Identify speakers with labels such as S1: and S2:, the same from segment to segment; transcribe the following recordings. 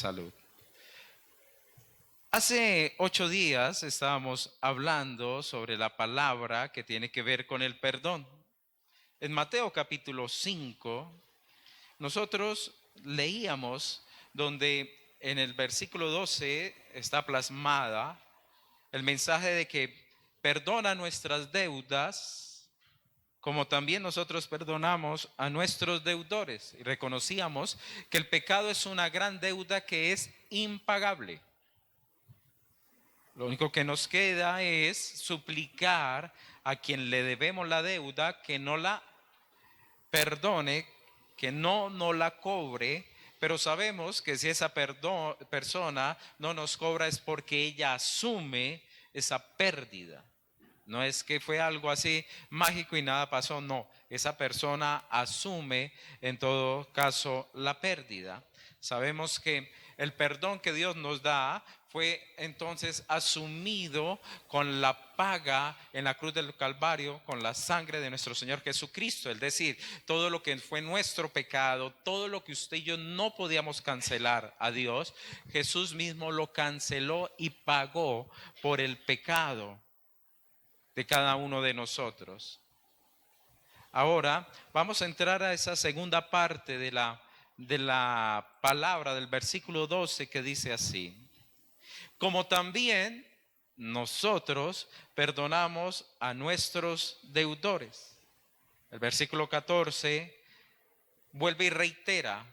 S1: Salud. Hace 8 días estábamos hablando sobre la palabra que tiene que ver con el perdón. En Mateo capítulo 5, nosotros leíamos donde en el versículo 12 está plasmada el mensaje de que perdona nuestras deudas, como también nosotros perdonamos a nuestros deudores. Y reconocíamos que el pecado es una gran deuda que es impagable. Lo único que nos queda es suplicar a quien le debemos la deuda que no la perdone, que no la cobre, pero sabemos que si esa persona no nos cobra es porque ella asume esa pérdida. No es que fue algo así mágico y nada pasó, no. Esa persona asume en todo caso la pérdida. Sabemos que el perdón que Dios nos da fue entonces asumido con la paga en la cruz del Calvario, con la sangre de nuestro Señor Jesucristo. Es decir, todo lo que fue nuestro pecado, todo lo que usted y yo no podíamos cancelar a Dios, Jesús mismo lo canceló y pagó por el pecado de cada uno de nosotros. Ahora vamos a entrar a esa segunda parte de la palabra del versículo 12 que dice así: como también nosotros perdonamos a nuestros deudores. El versículo 14 vuelve y reitera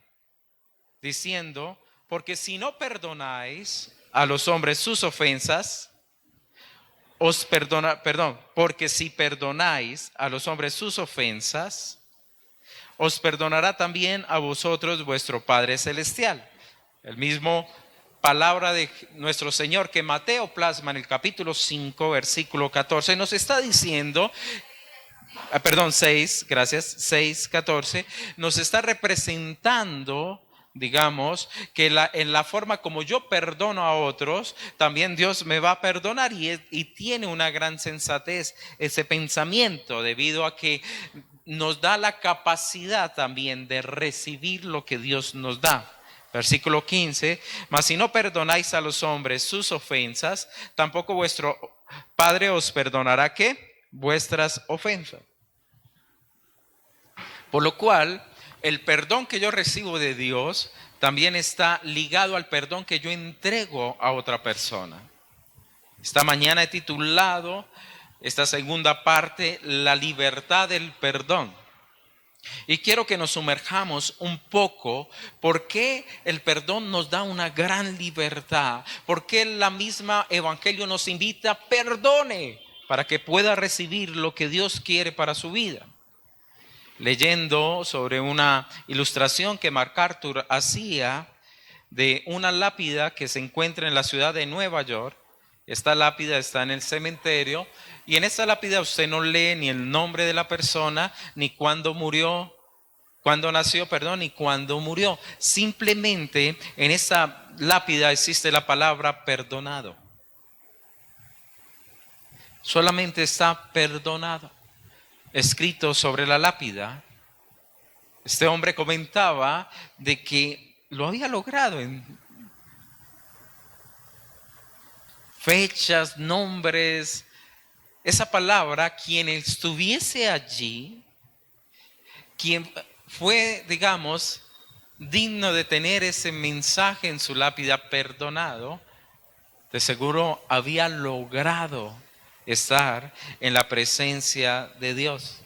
S1: diciendo: porque si no perdonáis a los hombres sus ofensas, porque si perdonáis a los hombres sus ofensas, os perdonará también a vosotros vuestro Padre Celestial. El mismo palabra de nuestro Señor que Mateo plasma en el capítulo 5, versículo 14, nos está diciendo, 6, 14, nos está representando, digamos, que en la forma como yo perdono a otros, también Dios me va a perdonar, y tiene una gran sensatez ese pensamiento, debido a que nos da la capacidad también de recibir lo que Dios nos da. Versículo 15, mas si no perdonáis a los hombres sus ofensas, tampoco vuestro Padre os perdonará ¿qué? Vuestras ofensas. Por lo cual, el perdón que yo recibo de Dios también está ligado al perdón que yo entrego a otra persona. Esta mañana he titulado esta segunda parte, la libertad del perdón. Y quiero que nos sumerjamos un poco por qué el perdón nos da una gran libertad, por qué la misma evangelio nos invita a perdone para que pueda recibir lo que Dios quiere para su vida. Leyendo sobre una ilustración que MacArthur hacía de una lápida que se encuentra en la ciudad de Nueva York. Esta lápida está en el cementerio, y en esta lápida usted no lee ni el nombre de la persona, ni cuándo nació, ni cuándo murió. Simplemente en esa lápida existe la palabra perdonado. Solamente está perdonado escrito sobre la lápida. Este hombre comentaba de que lo había logrado en fechas, nombres, esa palabra, quien estuviese allí, quien fue, digamos, digno de tener ese mensaje en su lápida, perdonado, de seguro había logrado estar en la presencia de Dios.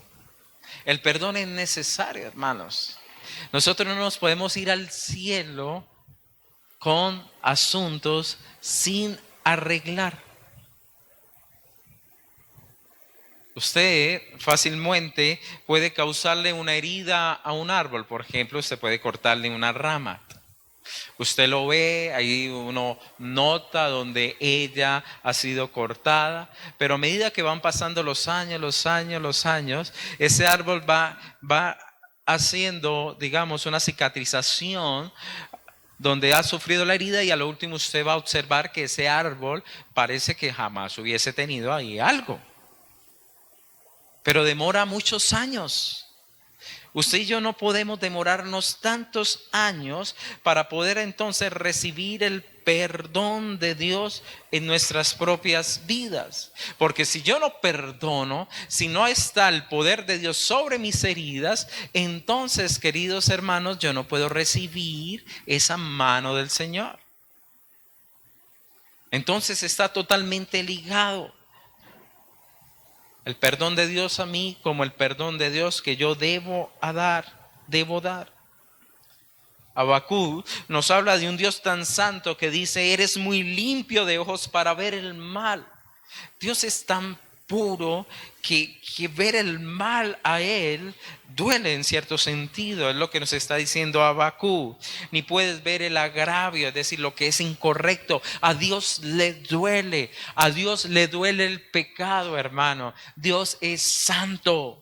S1: El perdón es necesario, hermanos. Nosotros no nos podemos ir al cielo con asuntos sin arreglar. Usted fácilmente puede causarle una herida a un árbol, por ejemplo, usted puede cortarle una rama. Usted lo ve, ahí uno nota donde ella ha sido cortada, pero a medida que van pasando los años, ese árbol va haciendo, digamos, una cicatrización donde ha sufrido la herida, y a lo último usted va a observar que ese árbol parece que jamás hubiese tenido ahí algo. Pero demora muchos años. Usted y yo no podemos demorarnos tantos años para poder entonces recibir el perdón de Dios en nuestras propias vidas. Porque si yo no perdono, si no está el poder de Dios sobre mis heridas, entonces, queridos hermanos, yo no puedo recibir esa mano del Señor. Entonces está totalmente ligado el perdón de Dios a mí como el perdón de Dios que yo debo dar. Habacuc nos habla de un Dios tan santo que dice, eres muy limpio de ojos para ver el mal. Dios es tan puro que ver el mal a Él duele en cierto sentido. Es lo que nos está diciendo Habacuc. Ni puedes ver el agravio, es decir, lo que es incorrecto. A Dios le duele. A Dios le duele el pecado, hermano. Dios es santo.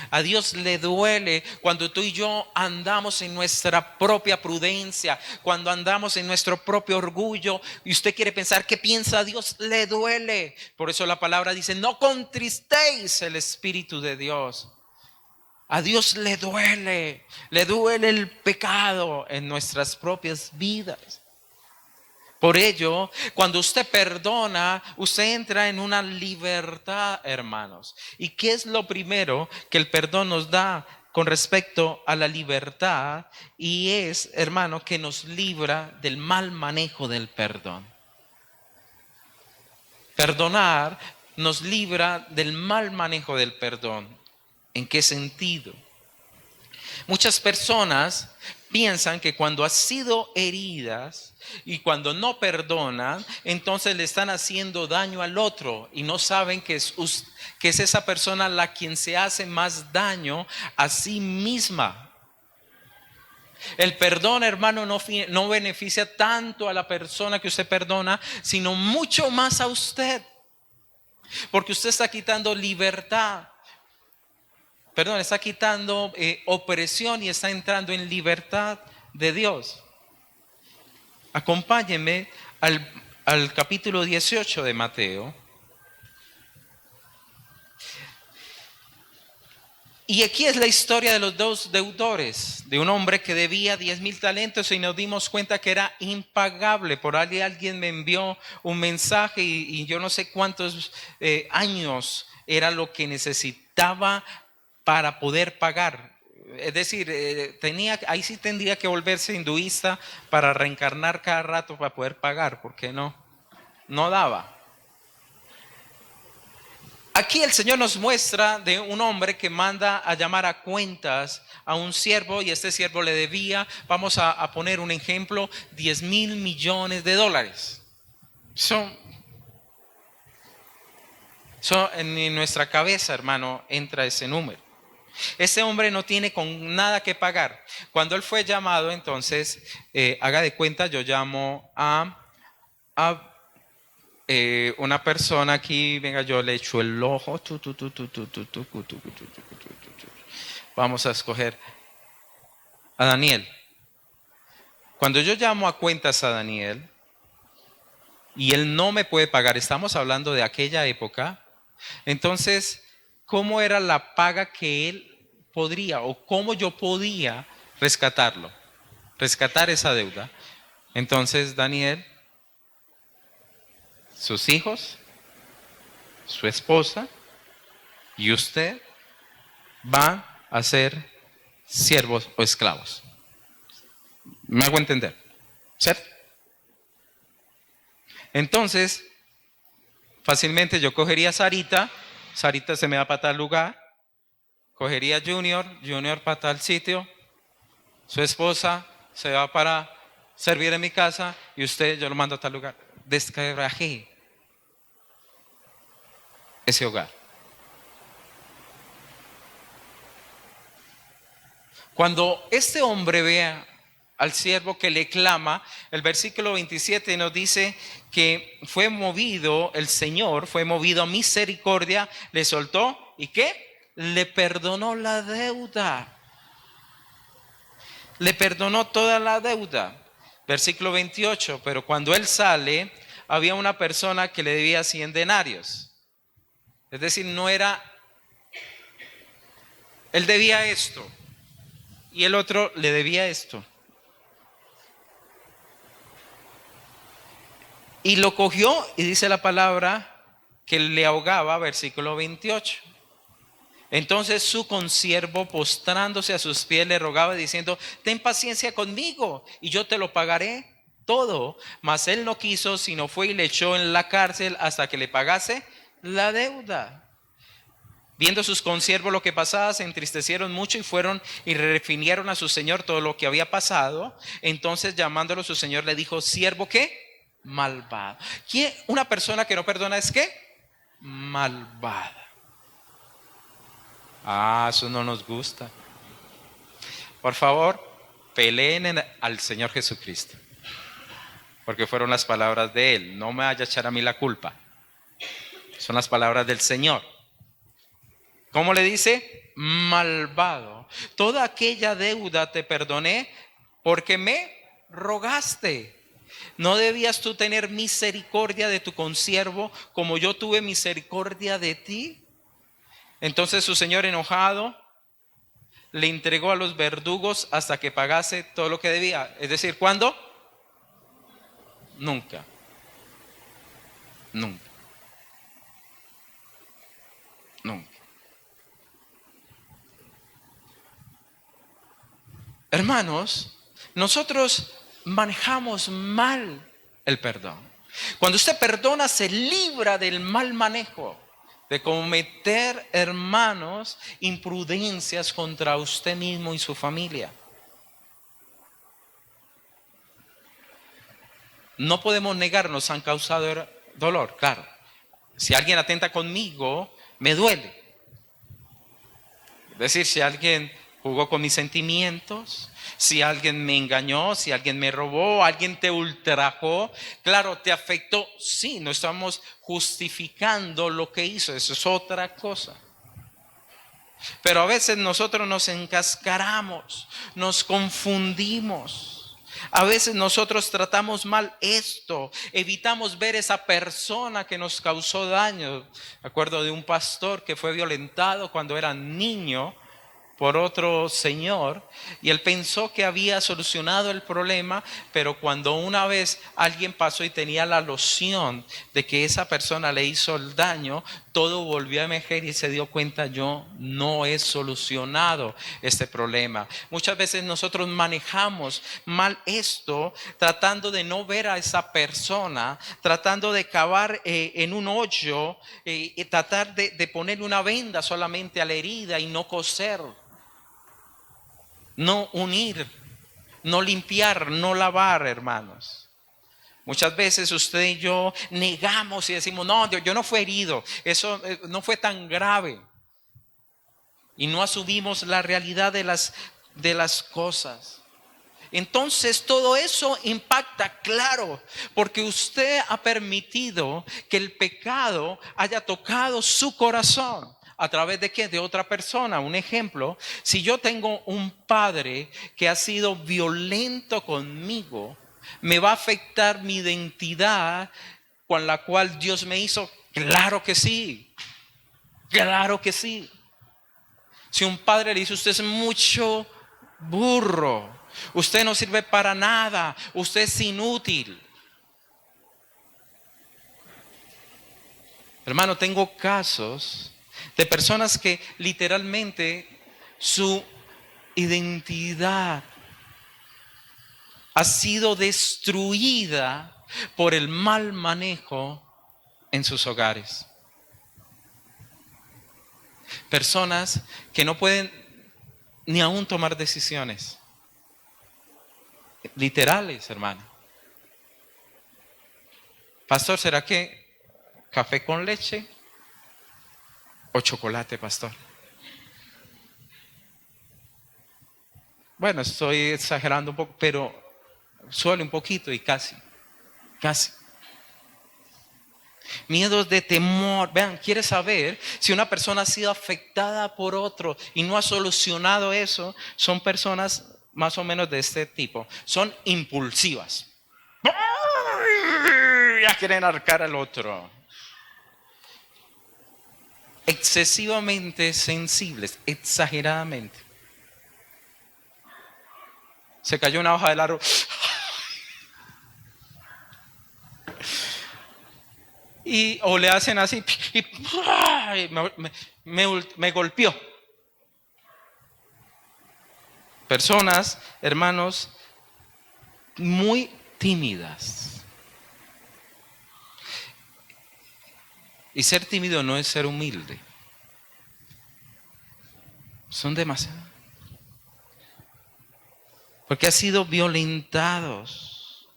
S1: A Dios le duele cuando tú y yo andamos en nuestra propia prudencia, cuando andamos en nuestro propio orgullo y usted quiere pensar qué piensa Dios, le duele. Por eso la palabra dice, no contristéis el Espíritu de Dios. A Dios le duele el pecado en nuestras propias vidas. Por ello, cuando usted perdona, usted entra en una libertad, hermanos. ¿Y qué es lo primero que el perdón nos da con respecto a la libertad? Y es, hermano, que nos libra del mal manejo del perdón. Perdonar nos libra del mal manejo del perdón. ¿En qué sentido? Muchas personas piensan que cuando han sido heridas y cuando no perdonan, entonces le están haciendo daño al otro y no saben que es esa persona la quien se hace más daño a sí misma. El perdón, hermano, no beneficia tanto a la persona que usted perdona, sino mucho más a usted. Porque usted está quitando libertad. Perdón, está quitando opresión y está entrando en libertad de Dios. Acompáñenme al capítulo 18 de Mateo. Y aquí es la historia de los dos deudores, de un hombre que debía 10,000 talentos y nos dimos cuenta que era impagable. Por ahí alguien me envió un mensaje y yo no sé cuántos años era lo que necesitaba para poder pagar. Es decir, ahí sí tendría que volverse hinduista para reencarnar cada rato para poder pagar, porque no daba. Aquí el Señor nos muestra de un hombre que manda a llamar a cuentas a un siervo y este siervo le debía, vamos a poner un ejemplo, 10,000 millones de dólares. En nuestra cabeza, hermano, entra ese número. Ese hombre no tiene con nada que pagar. Cuando él fue llamado, entonces, haga de cuenta, yo llamo a una persona aquí, venga, yo le echo el ojo. Vamos a escoger a Daniel. Cuando yo llamo a cuentas a Daniel y él no me puede pagar, estamos hablando de aquella época, entonces, ¿cómo era la paga que él podría o cómo yo podía rescatar esa deuda? Entonces, Daniel, sus hijos, su esposa y usted van a ser siervos o esclavos. ¿Me hago entender? ¿Cierto? Entonces, fácilmente yo cogería a Sarita se me va para tal lugar, cogería a Junior para tal sitio, su esposa se va para servir en mi casa y usted yo lo mando a tal lugar. Desquebrajé ese hogar. Cuando este hombre vea al siervo que le clama, el versículo 27 nos dice que fue movido, el Señor fue movido a misericordia, le soltó y ¿qué? Le perdonó la deuda. Le perdonó toda la deuda. Versículo 28, pero cuando él sale, había una persona que le debía 100 denarios. Es decir, no era Él debía esto y el otro le debía esto. Y lo cogió y dice la palabra que le ahogaba, versículo 28. Entonces su consiervo, postrándose a sus pies, le rogaba diciendo: ten paciencia conmigo y yo te lo pagaré todo. Mas él no quiso, sino fue y le echó en la cárcel hasta que le pagase la deuda. Viendo sus consiervos lo que pasaba, se entristecieron mucho y fueron y refirieron a su señor todo lo que había pasado. Entonces, llamándolo, su señor le dijo: siervo, ¿qué? Malvado. ¿Quién? Una persona que no perdona es ¿qué? Malvada. Eso no nos gusta. Por favor, peleen al Señor Jesucristo, porque fueron las palabras de Él. No me vaya a echar a mí la culpa. Son las palabras del Señor. ¿Cómo le dice? Malvado. Toda aquella deuda te perdoné porque me rogaste. ¿No debías tú tener misericordia de tu consiervo como yo tuve misericordia de ti? Entonces su señor, enojado, le entregó a los verdugos hasta que pagase todo lo que debía. Es decir, ¿cuándo? Nunca. Nunca. Nunca. Hermanos, nosotros manejamos mal el perdón. Cuando usted perdona, se libra del mal manejo, de cometer, hermanos, imprudencias contra usted mismo y su familia. No podemos negar, nos han causado dolor, claro. Si alguien atenta conmigo, me duele. Es decir, si alguien jugó con mis sentimientos, si alguien me engañó, si alguien me robó, alguien te ultrajó, claro, te afectó. Sí, no estamos justificando lo que hizo, eso es otra cosa. Pero a veces nosotros nos encascaramos, nos confundimos. A veces nosotros tratamos mal esto, evitamos ver esa persona que nos causó daño. Me acuerdo de un pastor que fue violentado cuando era niño por otro señor, y él pensó que había solucionado el problema, pero cuando una vez alguien pasó y tenía la loción de que esa persona le hizo el daño, todo volvió a emerger y se dio cuenta: yo no he solucionado este problema. Muchas veces nosotros manejamos mal esto, tratando de no ver a esa persona, tratando de cavar en un hoyo, y tratar de ponerle una venda solamente a la herida y no coser, no unir, no limpiar, no lavar, hermanos. Muchas veces usted y yo negamos y decimos: no, yo no fui herido, eso no fue tan grave. Y no asumimos la realidad de las cosas. Entonces todo eso impacta, claro, porque usted ha permitido que el pecado haya tocado su corazón. ¿A través de qué? De otra persona. Un ejemplo: si yo tengo un padre que ha sido violento conmigo, ¿me va a afectar mi identidad con la cual Dios me hizo? Claro que sí. Claro que sí. Si un padre le dice: usted es mucho burro, usted no sirve para nada, usted es inútil. Hermano, tengo casos de personas que literalmente su identidad ha sido destruida por el mal manejo en sus hogares. Personas que no pueden ni aún tomar decisiones literales, hermano. Pastor, ¿será que café con leche o chocolate, pastor? Bueno, estoy exagerando un poco, pero suele un poquito y casi. Miedos de temor. Vean, quiere saber si una persona ha sido afectada por otro y no ha solucionado eso. Son personas más o menos de este tipo. Son impulsivas. Ya quieren arcar al otro. excesivamente sensibles, exageradamente. Se cayó una hoja del árbol. O le hacen así y me golpeó. Personas, hermanos, muy tímidas. Y ser tímido no es ser humilde. Son demasiados. Porque han sido violentados.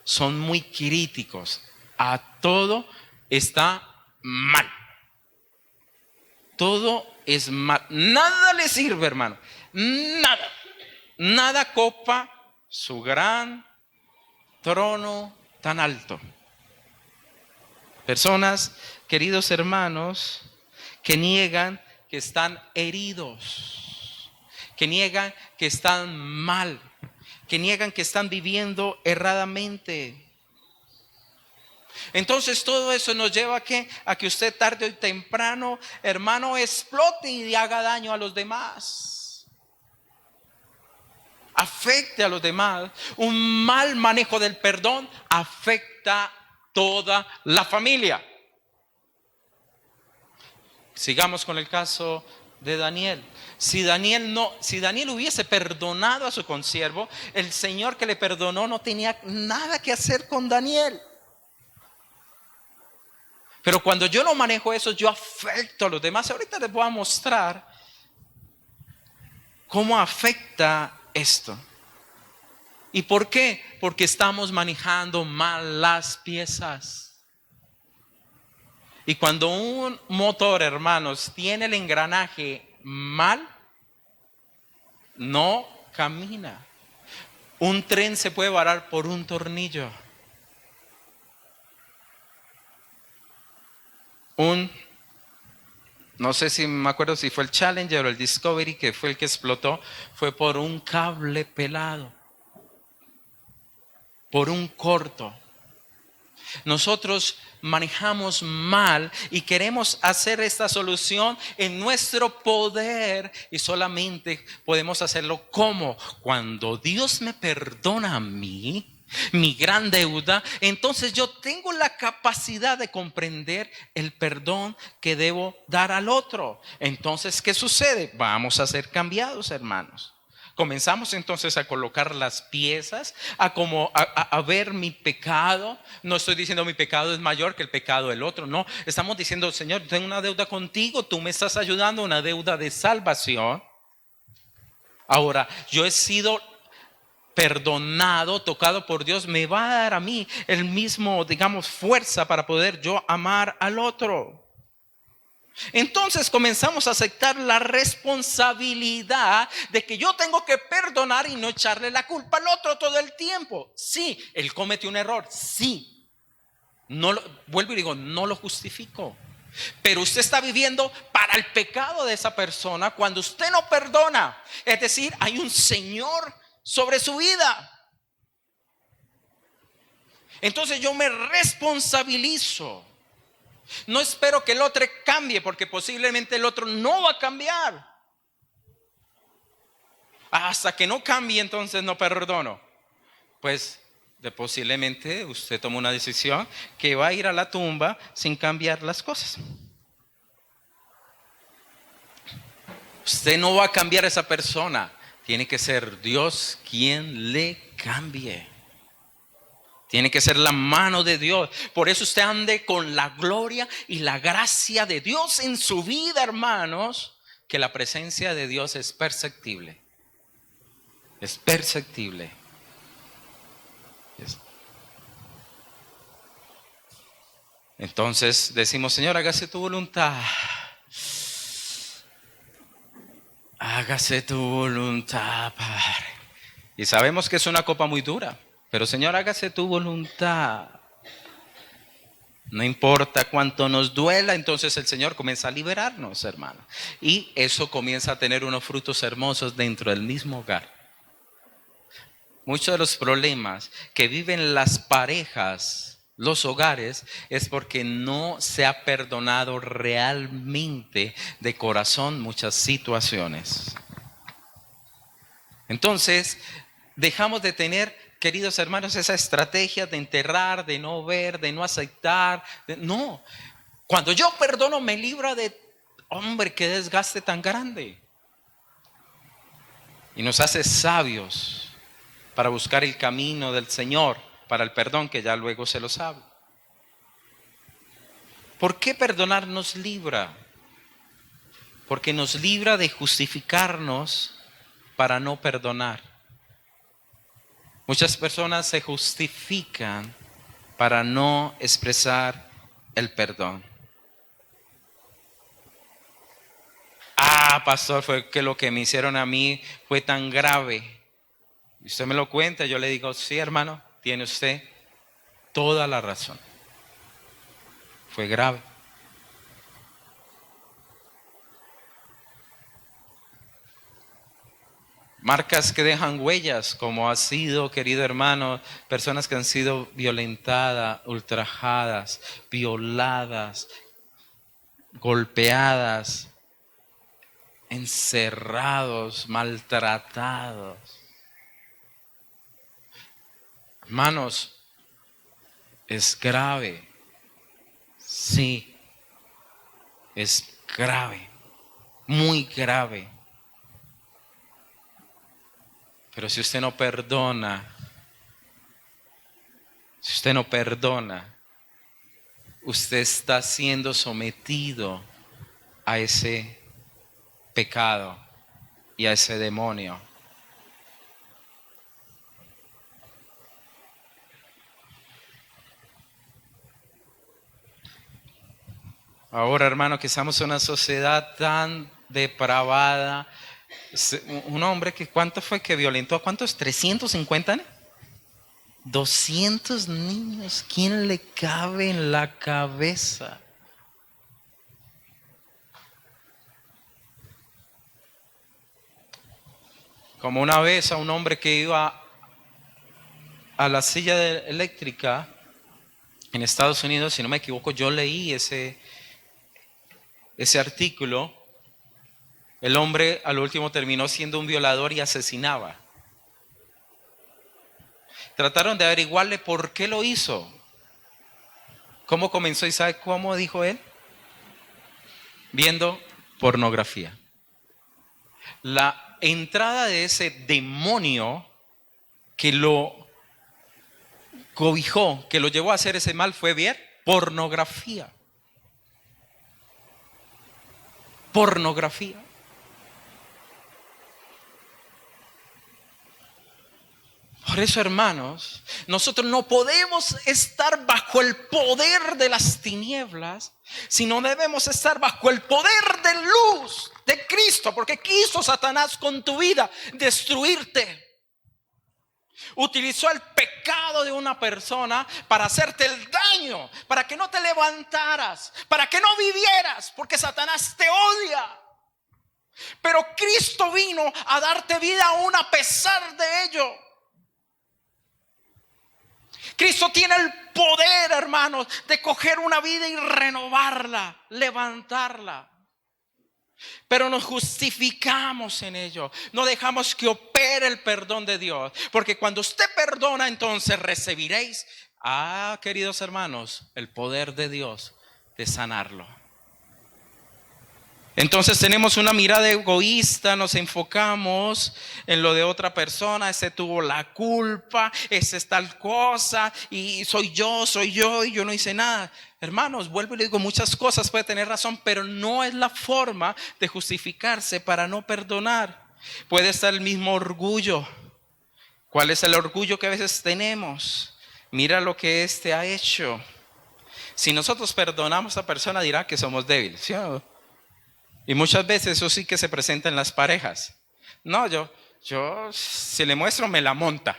S1: Son muy críticos. A todo está mal. Todo es mal. Nada le sirve, hermano. Nada. Nada copa su gran trono tan alto. Personas, queridos hermanos, que niegan que están heridos, que niegan que están mal, que niegan que están viviendo erradamente. Entonces todo eso nos lleva a que usted tarde o temprano, hermano, explote y haga daño a los demás. Afecte a los demás. Un mal manejo del perdón afecta toda la familia. Sigamos con el caso de Daniel. Si Daniel hubiese perdonado a su consiervo, el Señor que le perdonó no tenía nada que hacer con Daniel. Pero cuando yo no manejo eso, yo afecto a los demás. Ahorita les voy a mostrar cómo afecta esto. ¿Y por qué? Porque estamos manejando mal las piezas. Y cuando un motor, hermanos, tiene el engranaje mal, no camina. Un tren se puede varar por un tornillo. No sé si me acuerdo si fue el Challenger o el Discovery, que fue el que explotó, fue por un cable pelado, por un corto. Nosotros manejamos mal y queremos hacer esta solución en nuestro poder y solamente podemos hacerlo como cuando Dios me perdona a mí mi gran deuda, entonces yo tengo la capacidad de comprender el perdón que debo dar al otro. Entonces, ¿qué sucede? Vamos a ser cambiados, hermanos. Comenzamos entonces a colocar las piezas, a ver mi pecado. No estoy diciendo mi pecado es mayor que el pecado del otro. No, estamos diciendo, Señor, tengo una deuda contigo, tú me estás ayudando, una deuda de salvación. Ahora, yo he sido perdonado, tocado por Dios, me va a dar a mí el mismo, digamos, fuerza para poder yo amar al otro. Entonces comenzamos a aceptar la responsabilidad de que yo tengo que perdonar y no echarle la culpa al otro todo el tiempo. Sí, él cometió un error, sí. Vuelvo y digo, no lo justifico. Pero usted está viviendo para el pecado de esa persona cuando usted no perdona. Es decir, hay un Señor sobre su vida. Entonces yo me responsabilizo. No espero que el otro cambie, porque posiblemente el otro no va a cambiar. Hasta que no cambie, entonces no perdono. Pues posiblemente usted toma una decisión que va a ir a la tumba sin cambiar las cosas. Usted no va a cambiar a esa persona. Tiene que ser Dios quien le cambie. Tiene que ser la mano de Dios. Por eso usted ande con la gloria y la gracia de Dios en su vida, hermanos. Que la presencia de Dios es perceptible. Es perceptible. Entonces decimos, Señor, hágase tu voluntad. Hágase tu voluntad, Padre. Y sabemos que es una copa muy dura, pero Señor, hágase tu voluntad. No importa cuánto nos duela, entonces el Señor comienza a liberarnos, hermano. Y eso comienza a tener unos frutos hermosos dentro del mismo hogar. Muchos de los problemas que viven las parejas los hogares es porque no se ha perdonado realmente de corazón muchas situaciones. Entonces, dejamos de tener, queridos hermanos, esa estrategia de enterrar, de no ver, de no aceptar. No, cuando yo perdono me libra de, hombre, qué desgaste tan grande. Y nos hace sabios para buscar el camino del Señor, para el perdón que ya luego se lo sabe. ¿Por qué perdonar nos libra? Porque nos libra de justificarnos para no perdonar. Muchas personas se justifican para no expresar el perdón. Pastor, fue que lo que me hicieron a mí fue tan grave. Y usted me lo cuenta, yo le digo, sí, hermano, tiene usted toda la razón. Fue grave. Marcas que dejan huellas, como ha sido, querido hermano, personas que han sido violentadas, ultrajadas, violadas, golpeadas, encerrados, maltratados. Hermanos, es grave. Sí, es grave, muy grave. Pero si usted no perdona, usted está siendo sometido a ese pecado y a ese demonio. Ahora, hermano, que estamos en una sociedad tan depravada. Un hombre que, ¿cuánto fue que violentó? ¿A cuántos? 350, 200 niños. ¿Quién le cabe en la cabeza? Como una vez a un hombre que iba a la silla eléctrica en Estados Unidos, si no me equivoco, yo leí ese artículo. El hombre al último terminó siendo un violador y asesinaba. Trataron de averiguarle por qué lo hizo. ¿Cómo comenzó? ¿Y sabe cómo dijo él? Viendo pornografía. La entrada de ese demonio que lo cobijó, que lo llevó a hacer ese mal, fue ver pornografía. Pornografía. Por eso, hermanos, nosotros no podemos estar bajo el poder de las tinieblas, sino debemos estar bajo el poder de luz de Cristo, porque quiso Satanás con tu vida destruirte. Utilizó el pecado de una persona para hacerte el daño, para que no te levantaras, para que no vivieras, porque Satanás te odia. Pero Cristo vino a darte vida aún a pesar de ello. Cristo tiene el poder, hermanos, de coger una vida y renovarla, levantarla. Pero nos justificamos en ello. No dejamos que opere el perdón de Dios. Porque cuando usted perdona, entonces recibiréis, queridos hermanos, el poder de Dios de sanarlo. Entonces tenemos una mirada egoísta, nos enfocamos en lo de otra persona. Ese tuvo la culpa, ese es tal cosa, y soy yo y yo no hice nada. Hermanos, vuelvo y le digo, muchas cosas puede tener razón, pero no es la forma de justificarse para no perdonar. Puede estar el mismo orgullo. ¿Cuál es el orgullo que a veces tenemos? Mira lo que este ha hecho. Si nosotros perdonamos a esa persona, dirá que somos débiles, ¿sí? Y muchas veces eso sí que se presenta en las parejas. No, yo si le muestro me la monta.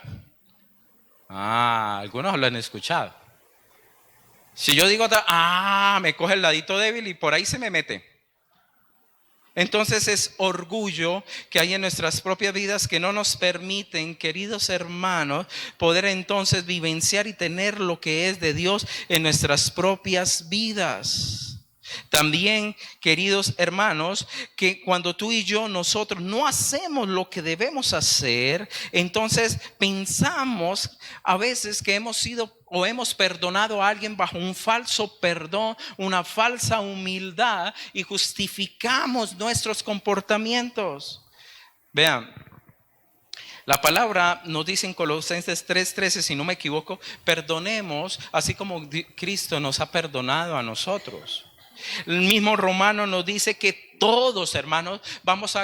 S1: Algunos lo han escuchado. Si yo digo, me coge el ladito débil y por ahí se me mete. Entonces es orgullo que hay en nuestras propias vidas que no nos permiten, queridos hermanos, poder entonces vivenciar y tener lo que es de Dios en nuestras propias vidas. También, queridos hermanos, que cuando tú y yo, nosotros no hacemos lo que debemos hacer, entonces pensamos a veces que hemos sido o hemos perdonado a alguien bajo un falso perdón, una falsa humildad, y justificamos nuestros comportamientos. Vean, la palabra nos dice en Colosenses 3:13, si no me equivoco, perdonemos así como Cristo nos ha perdonado a nosotros. El mismo Romano nos dice que todos, hermanos, vamos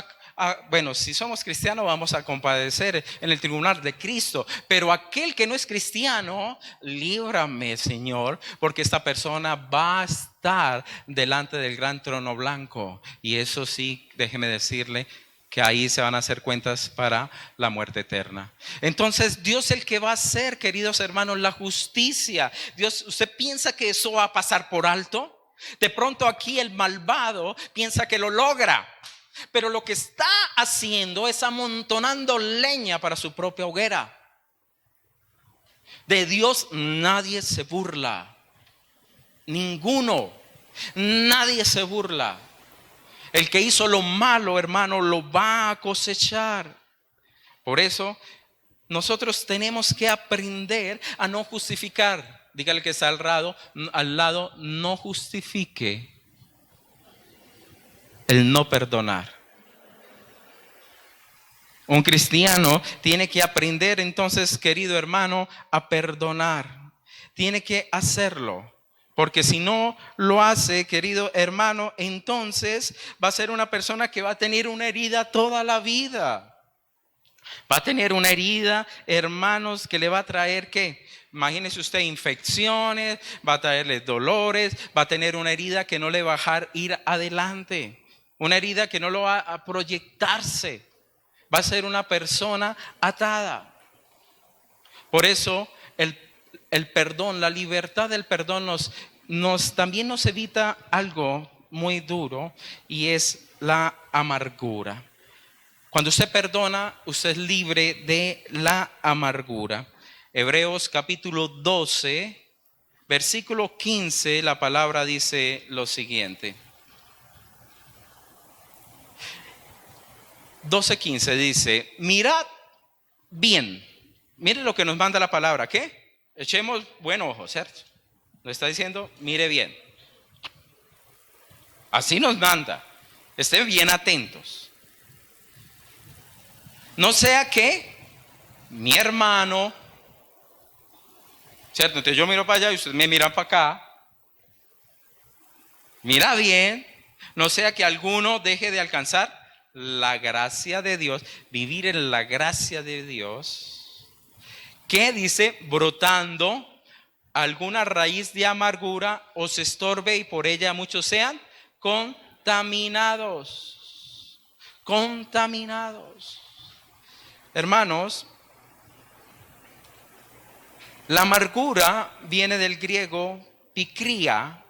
S1: bueno, si somos cristianos vamos a compadecer en el tribunal de Cristo, pero aquel que no es cristiano, líbrame, Señor, porque esta persona va a estar delante del gran trono blanco, y eso sí, déjeme decirle que ahí se van a hacer cuentas para la muerte eterna. Entonces Dios es el que va a hacer, queridos hermanos, la justicia. Dios, ¿usted piensa que eso va a pasar por alto? De pronto aquí el malvado piensa que lo logra, pero lo que está haciendo es amontonando leña para su propia hoguera. De Dios nadie se burla, ninguno, nadie se burla. El que hizo lo malo, hermano, lo va a cosechar. Por eso nosotros tenemos que aprender a no justificar. Dígale que está al lado, no justifique el no perdonar. Un cristiano tiene que aprender entonces, querido hermano, a perdonar. Tiene que hacerlo. Porque si no lo hace, querido hermano, entonces va a ser una persona que va a tener una herida toda la vida. Va a tener una herida, hermanos, que le va a traer, ¿qué? Imagínese usted, infecciones, va a traerle dolores, va a tener una herida que no le va a dejar ir adelante, una herida que no lo va a proyectarse, va a ser una persona atada. Por eso el perdón, la libertad del perdón también nos evita algo muy duro, y es la amargura. Cuando usted perdona, usted es libre de la amargura. Hebreos capítulo 12, versículo 15, la palabra dice lo siguiente. 12:15 dice, mirad bien. Mire lo que nos manda la palabra, ¿qué? Echemos buen ojo, ¿cierto? Nos está diciendo, mire bien. Así nos manda. Estén bien atentos. No sea que mi hermano, ¿cierto? Entonces yo miro para allá y ustedes me miran para acá. Mira bien, no sea que alguno deje de alcanzar la gracia de Dios, vivir en la gracia de Dios. ¿Qué dice? Brotando alguna raíz de amargura os estorbe y por ella muchos sean contaminados. Contaminados. Hermanos, la amargura viene del griego pikria,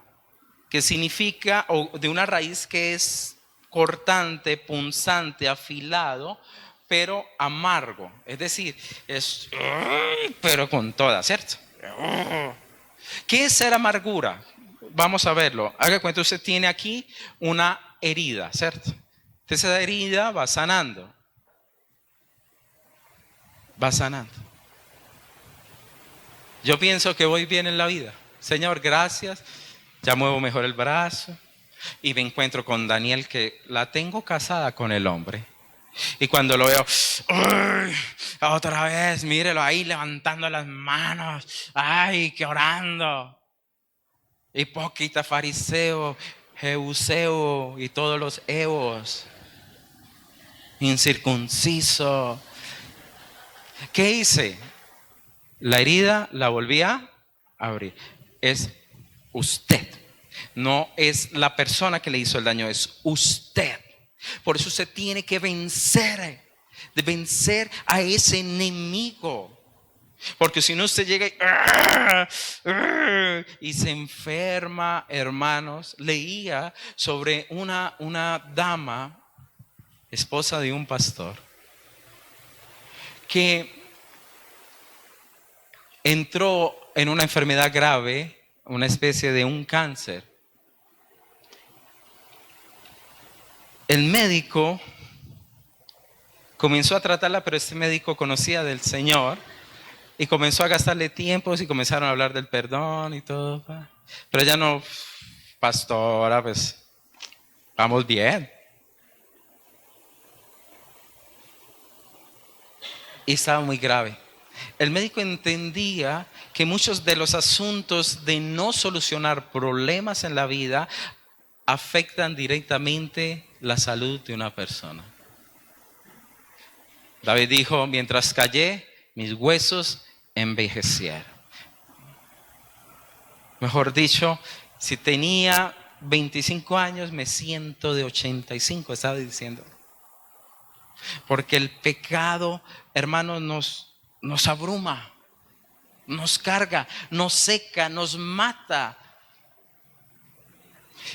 S1: que significa, o de una raíz que es cortante, punzante, afilado, pero amargo. Es decir, es pero con toda, ¿cierto? ¿Qué es ser amargura? Vamos a verlo. Haga cuenta, usted tiene aquí una herida, ¿cierto? Entonces esa herida va sanando. Va sanando. Yo pienso que voy bien en la vida. Señor, gracias. Ya muevo mejor el brazo. Y me encuentro con Daniel, que la tengo casada con el hombre. Y cuando lo veo, ¡ay! Otra vez, mírelo ahí levantando las manos. ¡Ay, que orando! Hipócrita, fariseo, jeuseo y todos los evos. Incircunciso. ¿Qué hice? La herida la volví a abrir. Es usted. No es la persona que le hizo el daño, es usted. Por eso usted tiene que vencer a ese enemigo. Porque si no, usted llega y se enferma, hermanos. Leía sobre una dama, esposa de un pastor, que entró en una enfermedad grave, una especie de un cáncer. El médico comenzó a tratarla, pero este médico conocía del Señor y comenzó a gastarle tiempos y comenzaron a hablar del perdón y todo. Pero ella no, pastora, pues vamos bien. Y estaba muy grave. El médico entendía que muchos de los asuntos de no solucionar problemas en la vida afectan directamente la salud de una persona. David dijo, mientras callé, mis huesos envejecieron. Mejor dicho, si tenía 25 años, me siento de 85, estaba diciendo. Porque el pecado, hermanos, nos abruma, nos carga, nos seca, nos mata.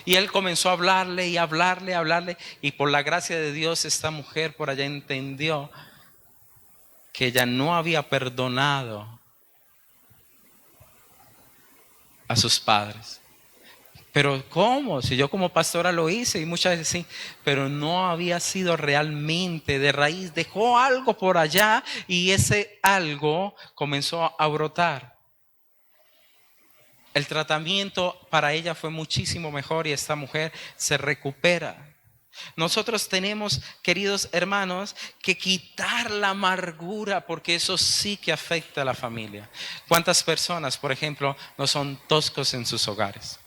S1: Y él comenzó a hablarle y hablarle. Y por la gracia de Dios, esta mujer por allá entendió que ella no había perdonado a sus padres. Pero ¿cómo? Si yo como pastora lo hice y muchas veces sí, pero no había sido realmente de raíz. Dejó algo por allá y ese algo comenzó a brotar. El tratamiento para ella fue muchísimo mejor y esta mujer se recupera. Nosotros tenemos, queridos hermanos, que quitar la amargura porque eso sí que afecta a la familia. ¿Cuántas personas, por ejemplo, no son toscos en sus hogares?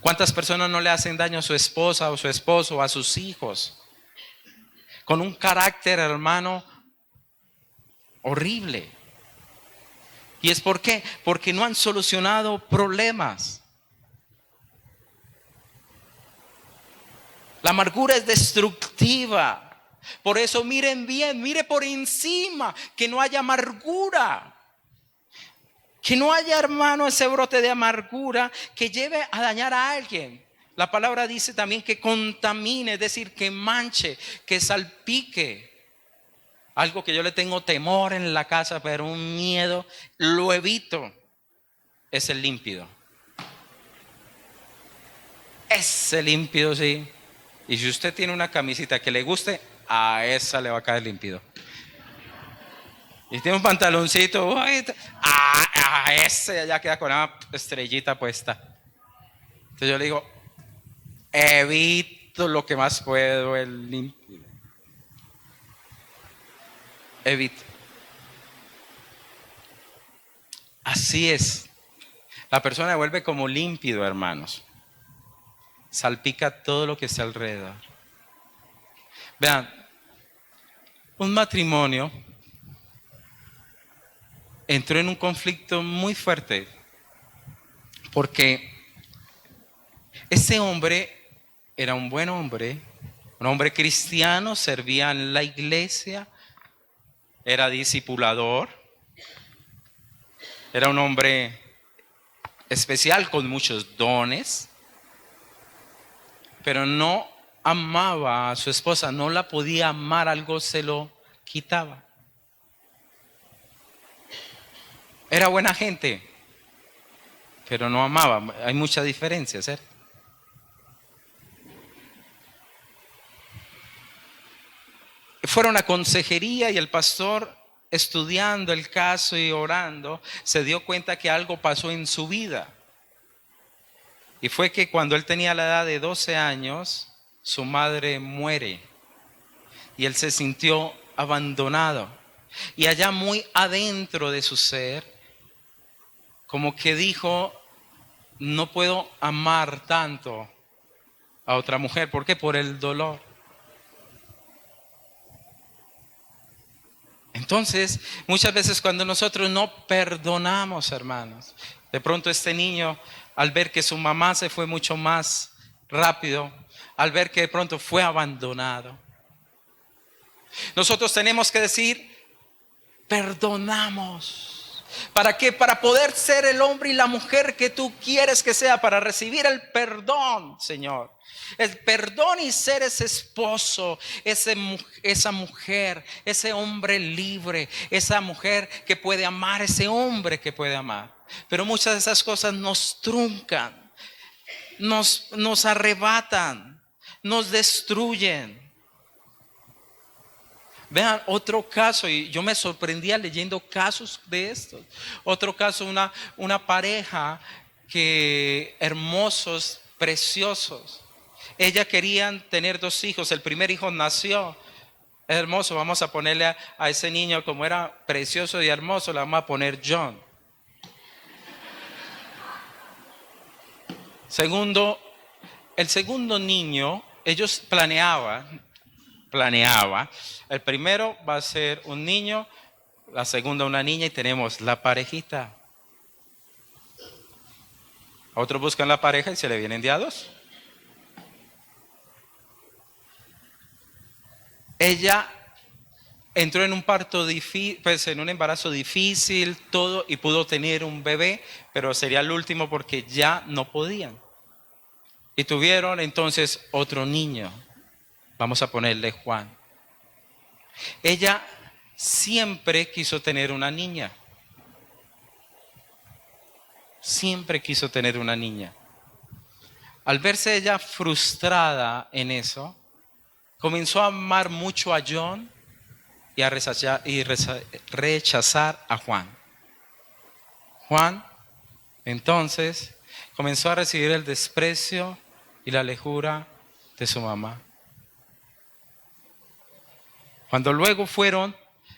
S1: ¿Cuántas personas no le hacen daño a su esposa o su esposo o a sus hijos? Con un carácter, hermano, horrible. ¿Y es por qué? Porque no han solucionado problemas. La amargura es destructiva. Por eso miren bien, mire por encima, que no haya amargura. Que no haya, hermano, ese brote de amargura que lleve a dañar a alguien. La palabra dice también que contamine, es decir, que manche, que salpique. Algo que yo le tengo temor en la casa, pero un miedo, lo evito, es el límpido. Ese límpido, sí. Y si usted tiene una camisita que le guste, a esa le va a caer límpido. Y tiene un pantaloncito, a ese ya queda con una estrellita puesta. Entonces yo le digo, evito lo que más puedo, el límpido. Evito. Así es. La persona vuelve como límpido, hermanos. Salpica todo lo que está alrededor. Vean, un matrimonio entró en un conflicto muy fuerte porque ese hombre era un buen hombre, un hombre cristiano, servía en la iglesia, era discipulador, era un hombre especial con muchos dones, pero no amaba a su esposa, no la podía amar, algo se lo quitaba. Era buena gente, pero no amaba. Hay mucha diferencia, ¿cierto? Fueron a consejería y el pastor, estudiando el caso y orando, se dio cuenta que algo pasó en su vida. Y fue que cuando él tenía la edad de 12 años, su madre muere y él se sintió abandonado. Y allá muy adentro de su ser, como que dijo, no puedo amar tanto a otra mujer. ¿Por qué? Por el dolor. Entonces, muchas veces cuando nosotros no perdonamos, hermanos, de pronto este niño, al ver que su mamá se fue mucho más rápido, al ver que de pronto fue abandonado, nosotros tenemos que decir, perdonamos. ¿Para qué? Para poder ser el hombre y la mujer que tú quieres que sea, para recibir el perdón, Señor. El perdón y ser ese esposo, esa mujer, ese hombre libre, esa mujer que puede amar, ese hombre que puede amar. Pero muchas de esas cosas nos truncan, nos arrebatan, nos destruyen. Vean otro caso, y yo me sorprendía leyendo casos de estos. Otro caso, una pareja que hermosos, preciosos. Ella querían tener 2 hijos. El primer hijo nació hermoso. Vamos a ponerle a ese niño, como era precioso y hermoso, le vamos a poner John. El segundo niño, ellos planeaban. El primero va a ser un niño, la segunda una niña, y tenemos la parejita. Otros buscan la pareja y se le vienen de a 2. Ella entró en un parto difícil, pues en un embarazo difícil, todo, y pudo tener un bebé, pero sería el último porque ya no podían. Y tuvieron entonces otro niño. Vamos a ponerle Juan. Ella siempre quiso tener una niña. Siempre quiso tener una niña. Al verse ella frustrada en eso, comenzó a amar mucho a John y a rechazar a Juan. Juan, entonces, comenzó a recibir el desprecio y la lejura de su mamá. Cuando luego fueron,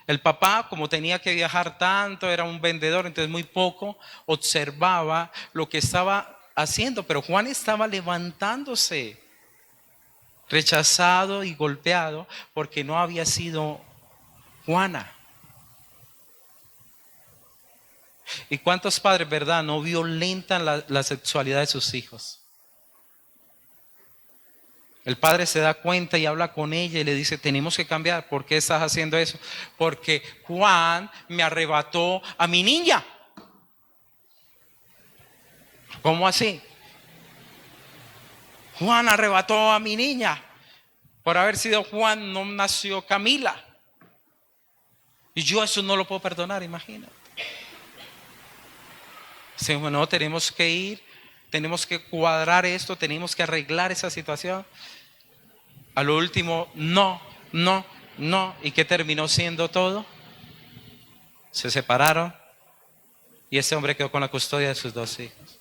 S1: el papá, como tenía que viajar tanto, era un vendedor, entonces muy poco, observaba lo que estaba haciendo, pero Juan estaba levantándose, rechazado y golpeado, porque no había sido Juana. ¿Y cuántos padres, verdad, no violentan la sexualidad de sus hijos? El padre se da cuenta y habla con ella y le dice, tenemos que cambiar. ¿Por qué estás haciendo eso? Porque Juan me arrebató a mi niña. ¿Cómo así? Juan arrebató a mi niña. Por haber sido Juan no nació Camila. Y yo eso no lo puedo perdonar, imagínate. Sí, bueno, tenemos que ir, tenemos que cuadrar esto, tenemos que arreglar esa situación. A lo último, no. ¿Y qué terminó siendo todo? Se separaron y ese hombre quedó con la custodia de sus 2 hijos.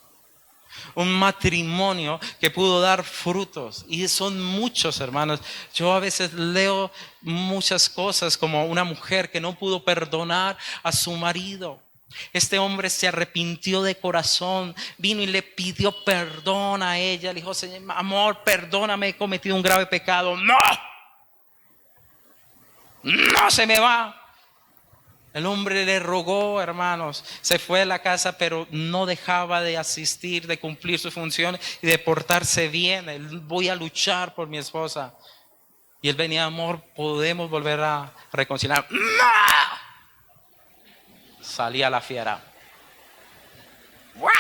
S1: Un matrimonio que pudo dar frutos, y son muchos, hermanos. Yo a veces leo muchas cosas, como una mujer que no pudo perdonar a su marido. Este hombre se arrepintió de corazón, vino y le pidió perdón a ella. Le dijo, Señor, amor, perdóname, he cometido un grave pecado. No se me va. El hombre le rogó, hermanos, se fue a la casa, pero no dejaba de asistir, de cumplir sus funciones y de portarse bien. Él, voy a luchar por mi esposa. Y él venía, amor, podemos volver a reconciliar. ¡No! Salía la fiera. ¡Wow!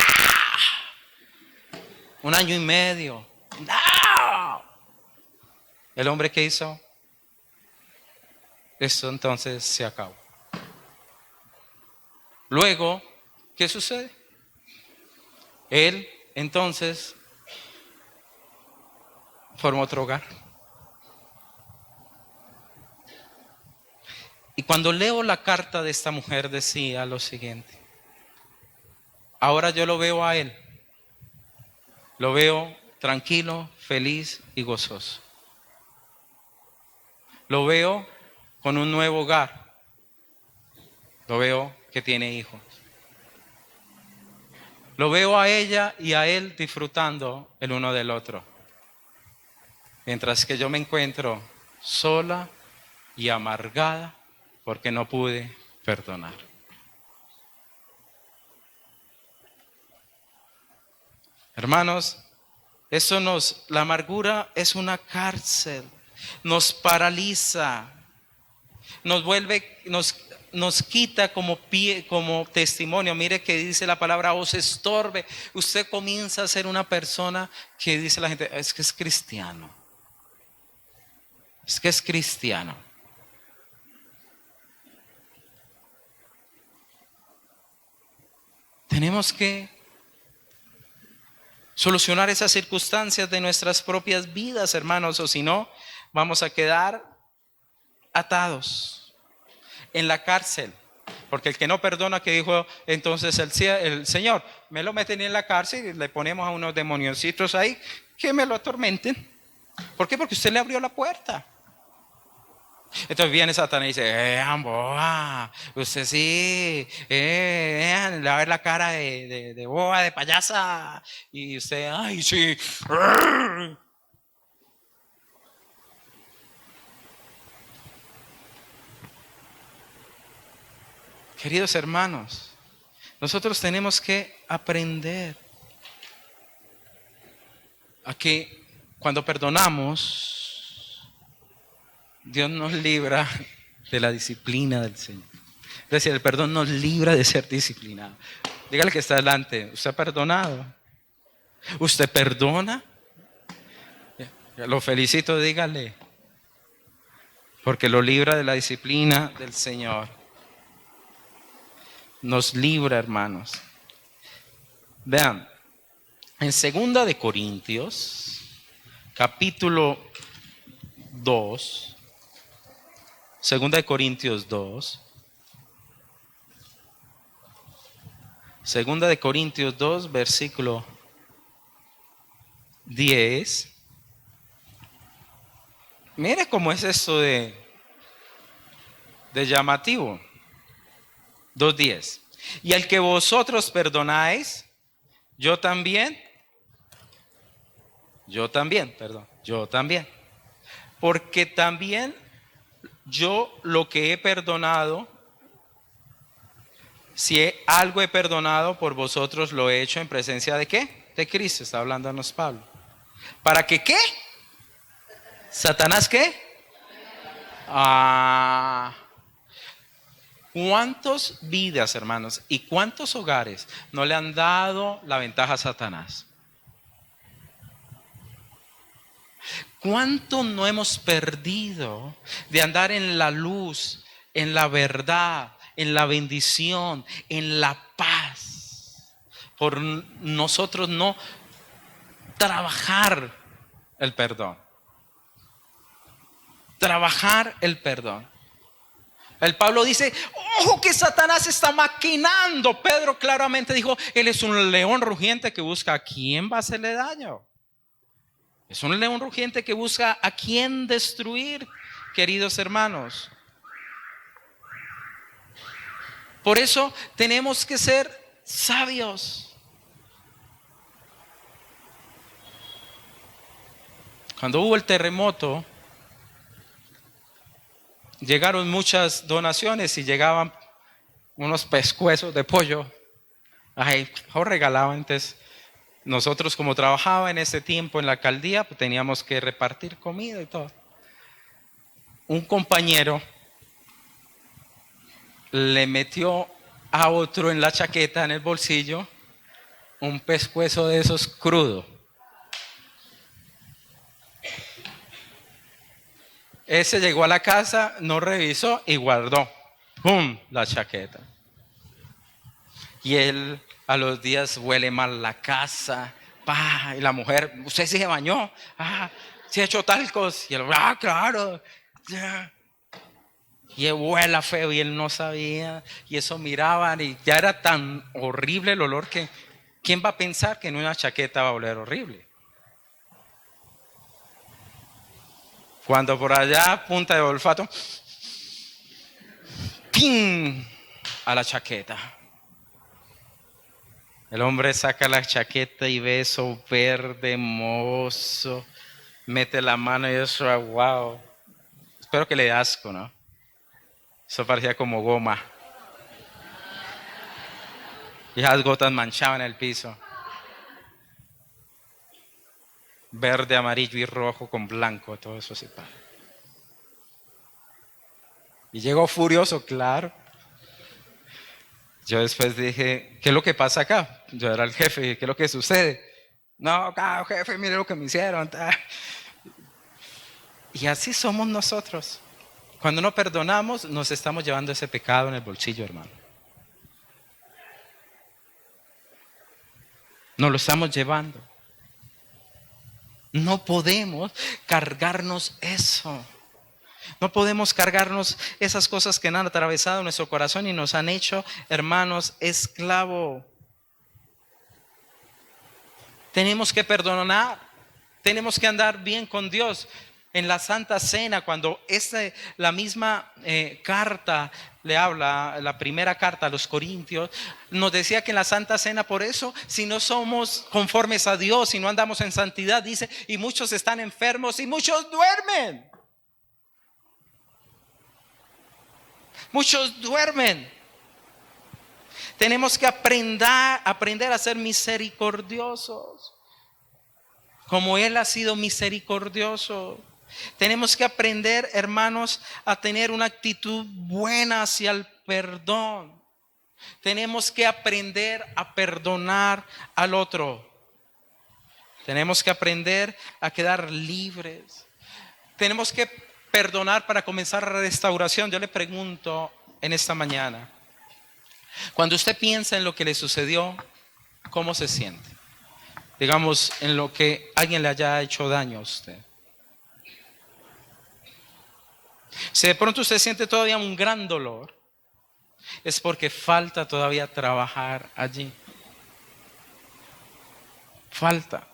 S1: 1 año y medio. ¡No! ¿El hombre qué hizo? Eso entonces se acabó. Luego, ¿qué sucede? Él entonces formó otro hogar. Y cuando leo la carta de esta mujer decía lo siguiente. Ahora yo lo veo a él. Lo veo tranquilo, feliz y gozoso. Lo veo con un nuevo hogar. Lo veo que tiene hijos. Lo veo a ella y a él disfrutando el uno del otro. Mientras que yo me encuentro sola y amargada porque no pude perdonar. Hermanos, la amargura es una cárcel, nos paraliza, nos nos quita como testimonio. Mire que dice la palabra, os estorbe. Usted comienza a ser una persona que dice la gente, es que es cristiano. Es que es cristiano. Tenemos que solucionar esas circunstancias de nuestras propias vidas, hermanos, o si no, vamos a quedar atados en la cárcel. Porque el que no perdona, que dijo entonces el Señor, me lo meten en la cárcel y le ponemos a unos demoniocitos ahí que me lo atormenten. ¿Por qué? Porque usted le abrió la puerta. Entonces viene Satanás y dice, boa, usted sí, le va a ver la cara de boa, de payasa. Y usted, ay, sí. Queridos hermanos, nosotros tenemos que aprender a que cuando perdonamos, Dios nos libra de la disciplina del Señor. Es decir, el perdón nos libra de ser disciplinado. Dígale que está delante, ¿usted ha perdonado? ¿Usted perdona? Lo felicito, dígale. Porque lo libra de la disciplina del Señor. Nos libra, hermanos. Vean, en 2 de Corintios, capítulo 2, 2 de Corintios 2, 2 de Corintios 2, versículo 10. Mire cómo es esto de llamativo. 2:10. Y al que vosotros perdonáis, yo también. Porque también yo lo que he perdonado, si algo he perdonado por vosotros, lo he hecho en presencia de ¿qué? De Cristo, está hablándonos Pablo. ¿Para que qué? ¿Satanás qué? ¿Cuántas vidas, hermanos, y cuántos hogares no le han dado la ventaja a Satanás? ¿Cuánto no hemos perdido de andar en la luz, en la verdad, en la bendición, en la paz? Por nosotros no trabajar el perdón. Trabajar el perdón. El Pablo dice, ojo que Satanás está maquinando. Pedro claramente dijo, él es un león rugiente que busca a quién va a hacerle daño. Es un león rugiente que busca a quién destruir, queridos hermanos. Por eso tenemos que ser sabios. Cuando hubo el terremoto, llegaron muchas donaciones y llegaban unos pescuezos de pollo. Ay, o regalaban. Entonces, nosotros como trabajaba en ese tiempo en la alcaldía, pues teníamos que repartir comida y todo. Un compañero le metió a otro en la chaqueta, en el bolsillo, un pescuezo de esos crudo. Ese llegó a la casa, no revisó y guardó, ¡pum!, la chaqueta. Y él a los días huele mal la casa, ¡pah! Y la mujer, ¿usted sí se bañó? ¿Sí ha hecho talcos? Y él, claro. Yeah. Y él huele feo y él no sabía. Y eso miraban y ya era tan horrible el olor que ¿quién va a pensar que en una chaqueta va a oler horrible? Cuando por allá, punta de olfato, ¡ping!, a la chaqueta. El hombre saca la chaqueta y ve eso verde, mozo, mete la mano y eso, wow. Espero que le dé asco, ¿no? Eso parecía como goma. Y esas gotas manchaban el piso. Verde, amarillo y rojo con blanco, todo eso se para. Y llegó furioso, claro. Yo después dije, ¿qué es lo que pasa acá? Yo era el jefe, ¿qué es lo que sucede? No, jefe, mire lo que me hicieron. Y así somos nosotros. Cuando no perdonamos, nos estamos llevando ese pecado en el bolsillo, hermano. Nos lo estamos llevando. No podemos cargarnos eso. No podemos cargarnos esas cosas que han atravesado nuestro corazón y nos han hecho, hermanos, esclavo. Tenemos que perdonar. Tenemos que andar bien con Dios. En la Santa Cena, cuando la misma carta le habla, la primera carta a los Corintios, nos decía que en la Santa Cena, por eso, si no somos conformes a Dios, si no andamos en santidad, dice, y muchos están enfermos y muchos duermen. Muchos duermen. Tenemos que aprender a ser misericordiosos, como Él ha sido misericordioso. Tenemos que aprender, hermanos, a tener una actitud buena hacia el perdón. Tenemos que aprender a perdonar al otro. Tenemos que aprender a quedar libres. Tenemos que perdonar para comenzar la restauración. Yo le pregunto en esta mañana, cuando usted piensa en lo que le sucedió, ¿cómo se siente? Digamos, en lo que alguien le haya hecho daño a usted. Si de pronto usted siente todavía un gran dolor, es porque falta todavía trabajar allí. Falta.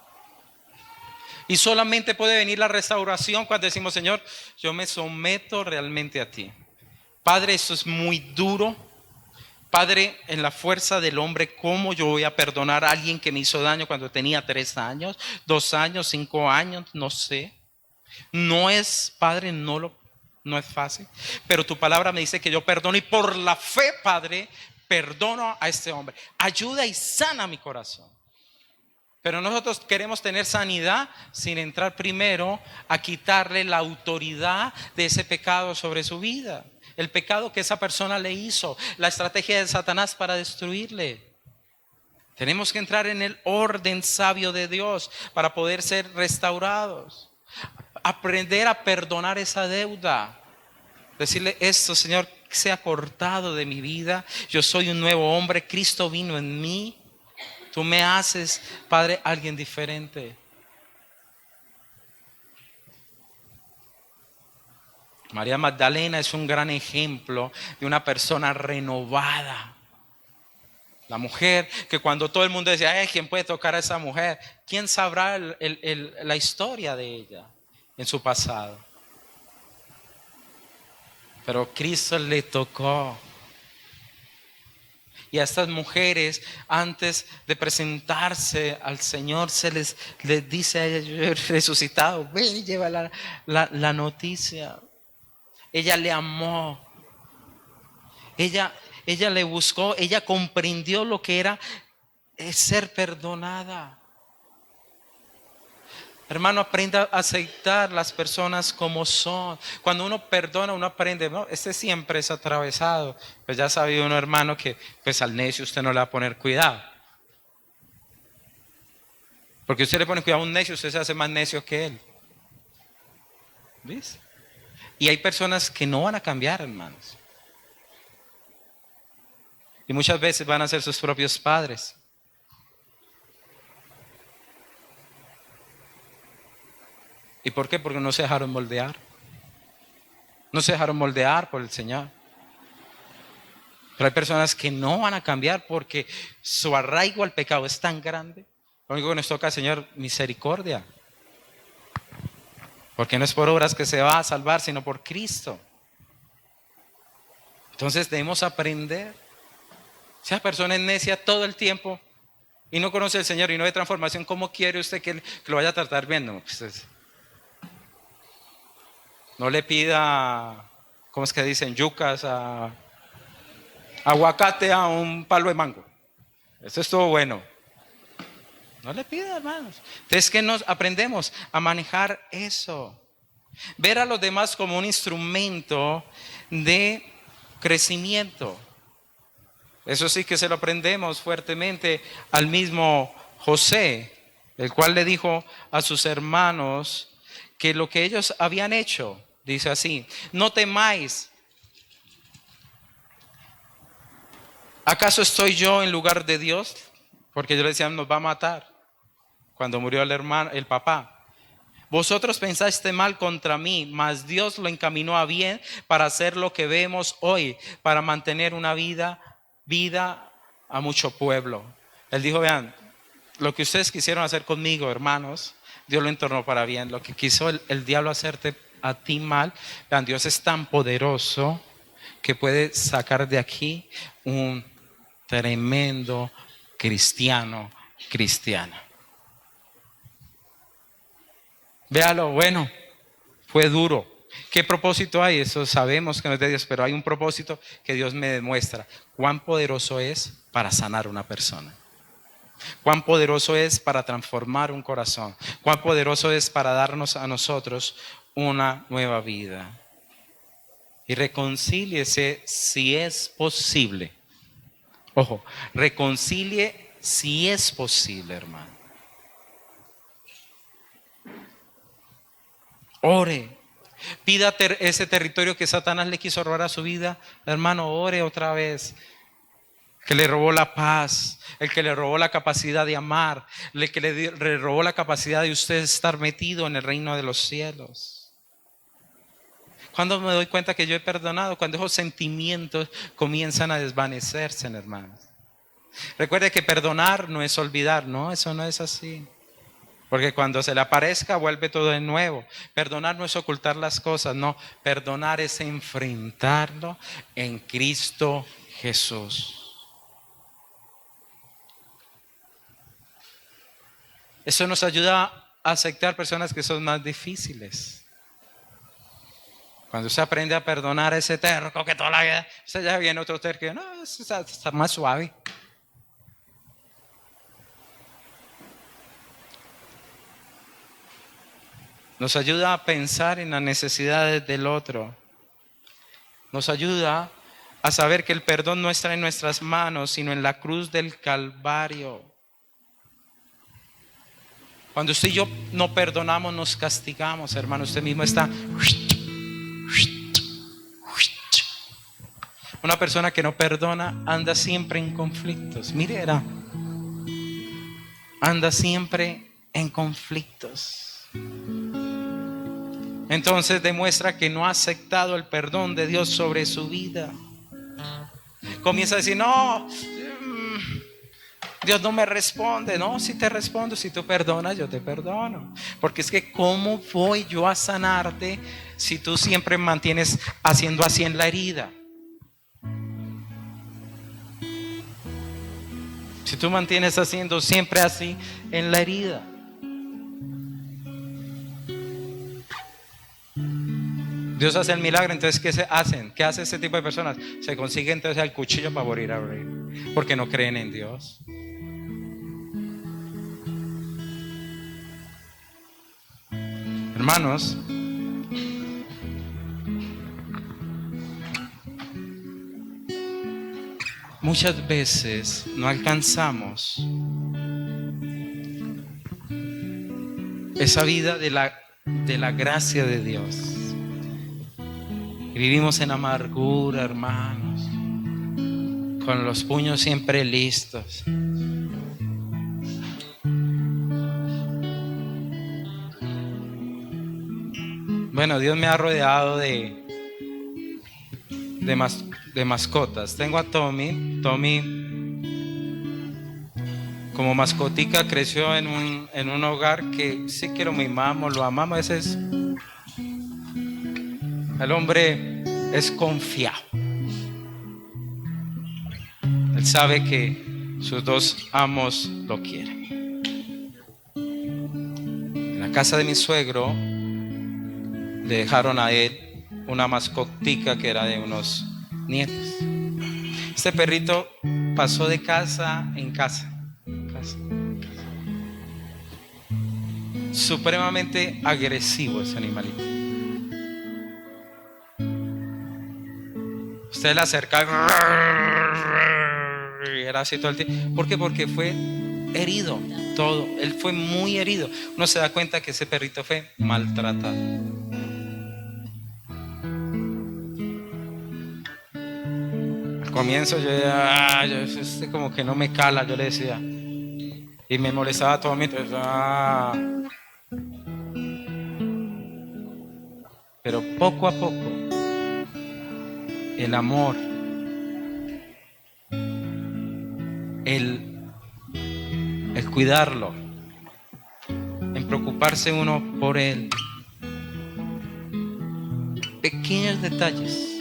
S1: Y solamente puede venir la restauración cuando decimos, Señor, yo me someto realmente a ti. Padre, esto es muy duro. Padre, en la fuerza del hombre, ¿cómo yo voy a perdonar a alguien que me hizo daño cuando tenía 3 años, 2 años, 5 años? No sé. No es, Padre, no es fácil. Pero tu palabra me dice que yo perdono y por la fe, Padre, perdono a este hombre. Ayuda y sana mi corazón. Pero nosotros queremos tener sanidad sin entrar primero a quitarle la autoridad de ese pecado sobre su vida. El pecado que esa persona le hizo, la estrategia de Satanás para destruirle. Tenemos que entrar en el orden sabio de Dios para poder ser restaurados. Aprender a perdonar esa deuda. Decirle esto, Señor, sea cortado de mi vida. Yo soy un nuevo hombre, Cristo vino en mí. Tú me haces, Padre, alguien diferente. María Magdalena es un gran ejemplo de una persona renovada. La mujer que cuando todo el mundo decía, ¿quién puede tocar a esa mujer? ¿Quién sabrá la historia de ella en su pasado? Pero Cristo le tocó. Y a estas mujeres, antes de presentarse al Señor, les dice a ellas, yo he resucitado, ven y lleva la noticia. Ella le amó. Ella le buscó, ella comprendió lo que era ser perdonada. Hermano, aprenda a aceptar las personas como son. Cuando uno perdona, uno aprende, no, este siempre es atravesado. Pues ya sabe uno, hermano, que pues al necio usted no le va a poner cuidado. Porque usted le pone cuidado a un necio, usted se hace más necio que él. ¿Ves? Y hay personas que no van a cambiar, hermanos. Y muchas veces van a ser sus propios padres. ¿Y por qué? Porque no se dejaron moldear. No se dejaron moldear por el Señor. Pero hay personas que no van a cambiar porque su arraigo al pecado es tan grande. Lo único que nos toca, Señor, misericordia. Porque no es por obras que se va a salvar, sino por Cristo. Entonces debemos aprender. Si esa persona es necia todo el tiempo y no conoce al Señor y no ve transformación, ¿cómo quiere usted que lo vaya a tratar bien? No, pues no le pida, ¿cómo es que dicen? Yucas, aguacate a un palo de mango. Eso estuvo bueno. No le pida, hermanos. Entonces, que nos aprendemos a manejar eso. Ver a los demás como un instrumento de crecimiento. Eso sí que se lo aprendemos fuertemente al mismo José, el cual le dijo a sus hermanos que lo que ellos habían hecho, dice así: no temáis, ¿acaso estoy yo en lugar de Dios? Porque yo le decía, nos va a matar cuando murió el hermano, el papá. Vosotros pensaste mal contra mí, mas Dios lo encaminó a bien para hacer lo que vemos hoy, para mantener una vida a mucho pueblo. Él dijo, vean, lo que ustedes quisieron hacer conmigo, hermanos, Dios lo entornó para bien. Lo que quiso el diablo hacerte a ti mal, vean, Dios es tan poderoso que puede sacar de aquí un tremendo cristiana. Véalo, bueno, fue duro. ¿Qué propósito hay? Eso sabemos que no es de Dios, pero hay un propósito que Dios me demuestra. Cuán poderoso es para sanar una persona. Cuán poderoso es para transformar un corazón. Cuán poderoso es para darnos a nosotros una nueva vida. Y reconcíliese si es posible. Ojo, reconcilie si es posible, hermano. Ore. Pida ese territorio que Satanás le quiso robar a su vida. Hermano, ore otra vez. Que le robó la paz, el que le robó la capacidad de amar, el que le robó la capacidad de usted estar metido en el reino de los cielos. Cuando me doy cuenta que yo he perdonado, cuando esos sentimientos comienzan a desvanecerse, hermanos. Recuerde que perdonar no es olvidar, no, eso no es así. Porque cuando se le aparezca vuelve todo de nuevo. Perdonar no es ocultar las cosas, no. Perdonar es enfrentarlo en Cristo Jesús. Eso nos ayuda a aceptar personas que son más difíciles. Cuando usted aprende a perdonar a ese terco que toda la vida, usted ya viene otro terco, no, está más suave. Nos ayuda a pensar en las necesidades del otro. Nos ayuda a saber que el perdón no está en nuestras manos, sino en la cruz del Calvario. Cuando usted y yo no perdonamos, nos castigamos, hermano. Usted mismo está. Una persona que no perdona anda siempre en conflictos. Mire, anda siempre en conflictos. Entonces demuestra que no ha aceptado el perdón de Dios sobre su vida. Comienza a decir, no, Dios no me responde. No, si te respondo, si tú perdonas, yo te perdono. Porque es que ¿cómo voy yo a sanarte si tú siempre mantienes haciendo así en la herida? Si tú mantienes haciendo siempre así en la herida. Dios hace el milagro, entonces ¿qué se hacen? ¿Qué hace ese tipo de personas? Se consigue entonces el cuchillo para morir a abrir, porque no creen en Dios. Hermanos, muchas veces no alcanzamos esa vida de la gracia de Dios. Y vivimos en amargura, hermanos, con los puños siempre listos. Bueno, Dios me ha rodeado de mascotas. Tengo a Tommy. Tommy, como mascotica, creció en un hogar que sí que lo mimamos, lo amamos. Ese es. El hombre es confiado. Él sabe que sus dos amos lo quieren. En la casa de mi suegro le dejaron a él una mascotica que era de unos nietos. Este perrito pasó de casa en casa. Supremamente agresivo ese animalito. Usted le acerca, era así todo el tiempo. ¿Por qué? Porque fue herido todo. Él fue muy herido. Uno se da cuenta que ese perrito fue maltratado. Al comienzo yo como que no me cala, yo le decía. Y me molestaba todo mientras. Pero poco a poco, el amor, el cuidarlo, en preocuparse uno por él, pequeños detalles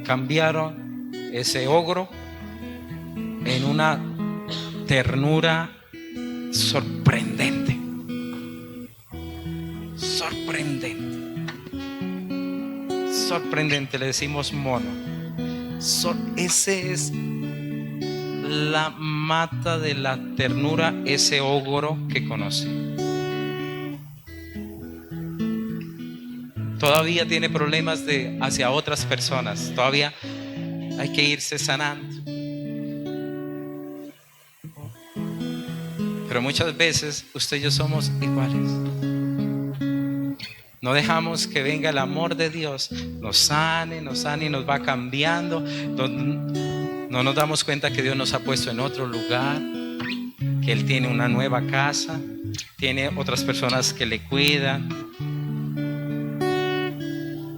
S1: cambiaron ese ogro en una ternura sorprendente. Sorprendente, le decimos mono. Ese es la mata de la ternura, ese ogro que conocí. Todavía tiene problemas hacia otras personas. Todavía hay que irse sanando. Pero muchas veces usted y yo somos iguales. No dejamos que venga el amor de Dios, nos sane y nos va cambiando. No nos damos cuenta que Dios nos ha puesto en otro lugar, que Él tiene una nueva casa, tiene otras personas que le cuidan,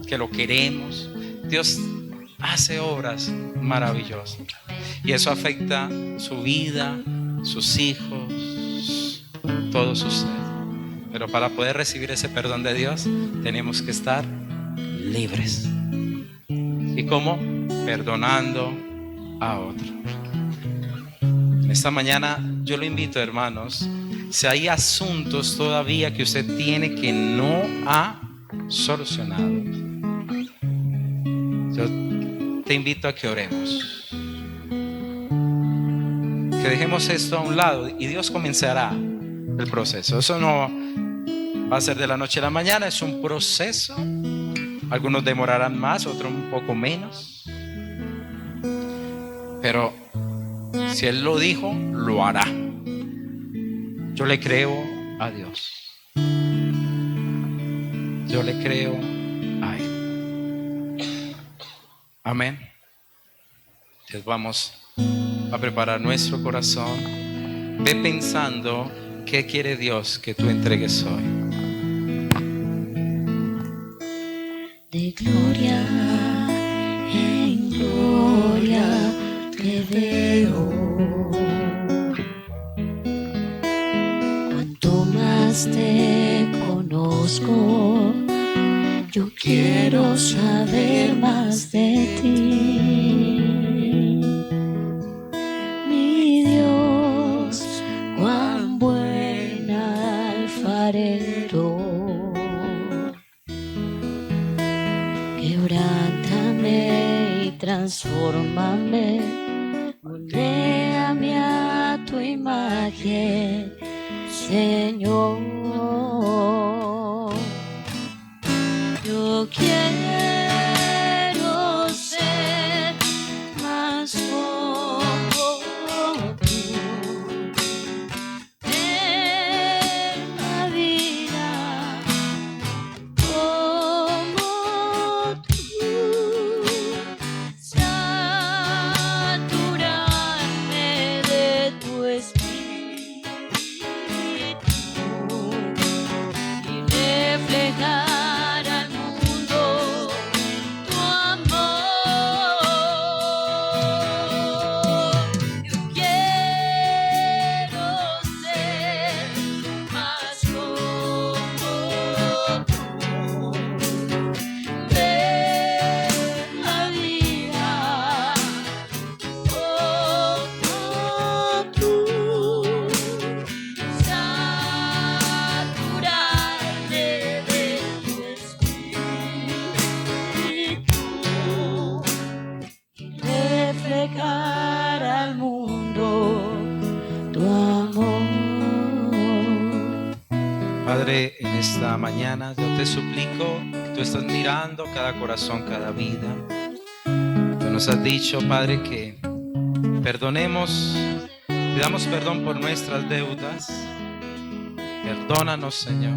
S1: que lo queremos. Dios hace obras maravillosas y eso afecta su vida, sus hijos, todo su ser. Pero para poder recibir ese perdón de Dios tenemos que estar libres. ¿Y cómo? Perdonando a otro. Esta mañana yo lo invito, hermanos, si hay asuntos todavía que usted tiene que no ha solucionado, yo te invito a que oremos, que dejemos esto a un lado y Dios comenzará el proceso. Eso no va a ser de la noche a la mañana, es un proceso. Algunos demorarán más, otros un poco menos, pero si Él lo dijo, lo hará. Yo le creo a Dios. Yo le creo a Él. Amén. Entonces vamos a preparar nuestro corazón. Ve pensando qué quiere Dios que tú entregues hoy.
S2: De gloria en gloria te veo, cuanto más te conozco, yo quiero saber más de ti, mi Dios, cuán buen alfarero. Quebrántame y transfórmame, moldéame a tu imagen, Señor. Yo quiero ser más como tú, ver la vida como tú, saturarme de tu espíritu y reflejar al mundo tu amor. Yo quiero ser más como tú, ver la vida como tú, saturarme de tu espíritu y reflejar al mundo tu amor.
S1: Padre, en esta mañana yo te suplico que tú estás mirando cada corazón, cada vida. Tú nos has dicho, Padre, que Perdonemos, pidamos perdón por nuestras deudas. Perdónanos, Señor,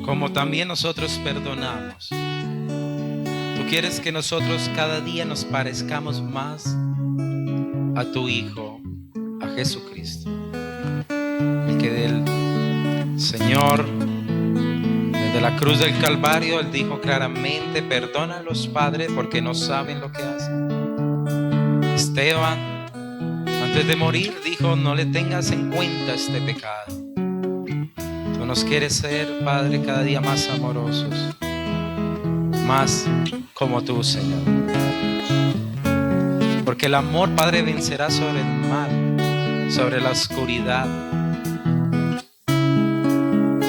S1: como también nosotros perdonamos. Tú quieres que nosotros cada día nos parezcamos más a tu Hijo, a Jesucristo, el que del Señor, desde la cruz del Calvario, Él dijo claramente: perdona a los padres porque no saben lo que hacen. Esteban, antes de morir, dijo: no le tengas en cuenta este pecado. Tú nos quieres ser, Padre, cada día más amorosos, más como tú, Señor. Porque el amor, Padre, vencerá sobre el mal, sobre la oscuridad.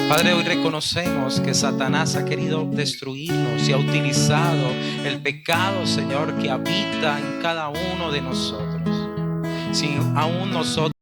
S1: Padre, hoy reconocemos que Satanás ha querido destruirnos y ha utilizado el pecado, Señor, que habita en cada uno de nosotros. Si aún nosotros